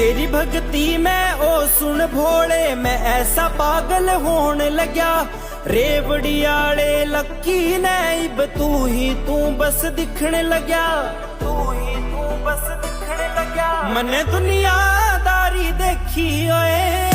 तेरी भक्ति में ओ सुन भोले मैं ऐसा पागल होने लग्या। रेवड़ी आले लक्की ने इब तू ही तू बस दिखने लग्या। तू ही तू बस दिखने लग्या। मने दुनियादारी देखी ओए